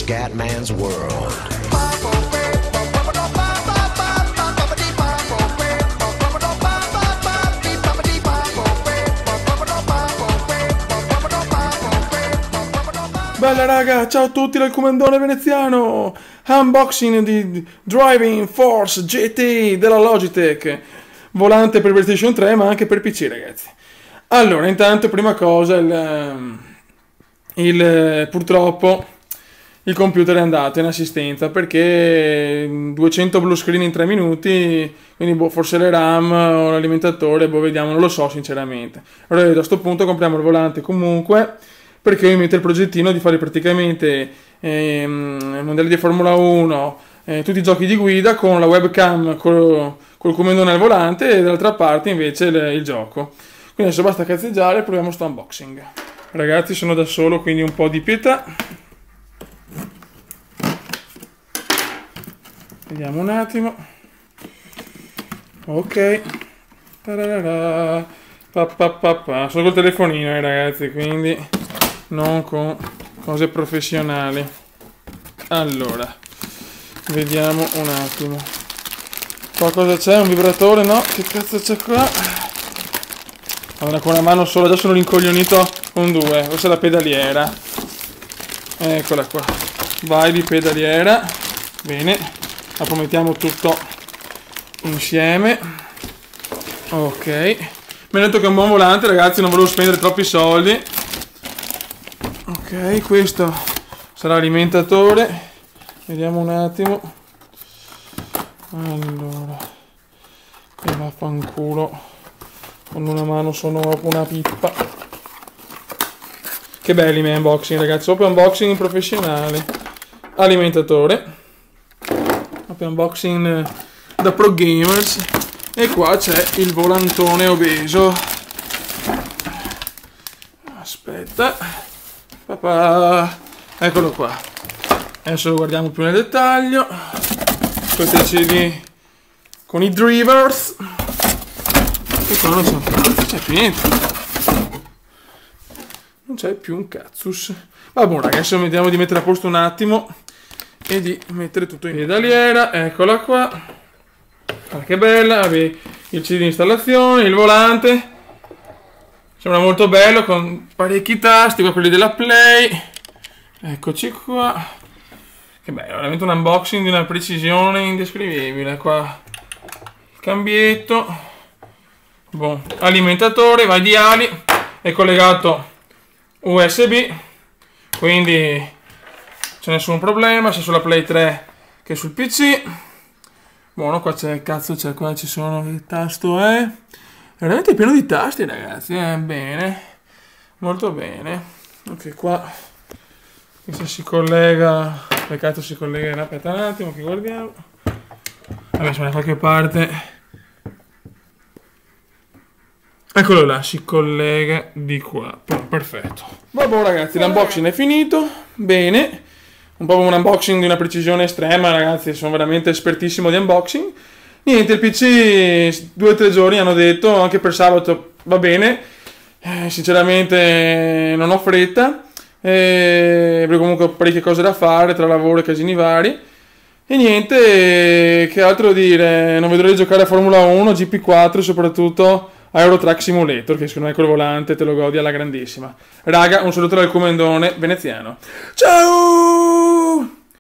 Scatman's World. Bella raga, ciao a tutti dal comandone veneziano. Unboxing di Driving Force GT della Logitech. Volante per PlayStation 3 ma anche per PC, ragazzi. Allora, intanto prima cosa, purtroppo il computer è andato in assistenza perché 200 blue screen in 3 minuti, quindi forse le RAM o l'alimentatore, vediamo, non lo so sinceramente. Allora a questo punto compriamo il volante comunque, perché mi mette il progettino di fare praticamente mondiali di Formula 1, tutti i giochi di guida con la webcam col comandone al volante e dall'altra parte invece il gioco. Quindi adesso basta cazzeggiare e proviamo sto unboxing. Ragazzi, sono da solo, quindi un po' di pietà. Vediamo un attimo. Ok. Tararara. Sono col telefonino, ragazzi, quindi non con cose professionali. Allora, vediamo un attimo. Qua cosa c'è? Un vibratore? No? Che cazzo c'è qua? Allora, con una mano sola, già sono rincoglionito con due. Questa è la pedaliera. Eccola qua. Vai di pedaliera. Bene. La mettiamo tutto insieme. Ok. Mi ha detto che è un buon volante, ragazzi, non volevo spendere troppi soldi. Ok, questo sarà l'alimentatore. Vediamo un attimo. Allora, e vaffanculo. Con una mano sono una pippa. Che belli i miei unboxing, ragazzi. Proprio unboxing professionale. Alimentatore. Proprio unboxing da pro gamers. E qua c'è il volantone obeso. Aspetta. Papà. Eccolo qua. Adesso lo guardiamo più nel dettaglio. Questo è il CD con i drivers. E qua non c'è più niente. Non c'è più un cazzus. Vabbè, ragazzi, adesso vediamo di mettere a posto un attimo e di mettere tutto in pedaliera. Eccola qua. Guarda che bella. Vabbè, il CD di installazione, il volante. Sembra molto bello con parecchi tasti, qua quelli della Play. Eccoci qua. Che bello, veramente un unboxing di una precisione indescrivibile. Qua il cambietto. Boh. Alimentatore, vai di ali. È collegato USB. Quindi c'è nessun problema sia sulla Play 3 che sul PC. Buono, qua c'è, cazzo c'è, qua ci sono, il tasto è veramente pieno di tasti, ragazzi, bene, molto bene. Ok, qua questo si collega, peccato si collega, aspetta un attimo che guardiamo. Vabbè, sono da qualche parte. Eccolo là, si collega di qua, perfetto. Vabbè ragazzi, l'unboxing è finito, bene. Un po' un unboxing di una precisione estrema, ragazzi, sono veramente espertissimo di unboxing. Niente, il PC 2 o 3 giorni hanno detto, anche per sabato va bene. Sinceramente non ho fretta, perché comunque ho parecchie cose da fare tra lavoro e casini vari. E niente, che altro dire, non vedo l'ora di giocare a Formula 1, GP4 e soprattutto a Euro Truck Simulator, che secondo me col volante te lo godi alla grandissima. Raga, un saluto dal comandone veneziano. Ciao!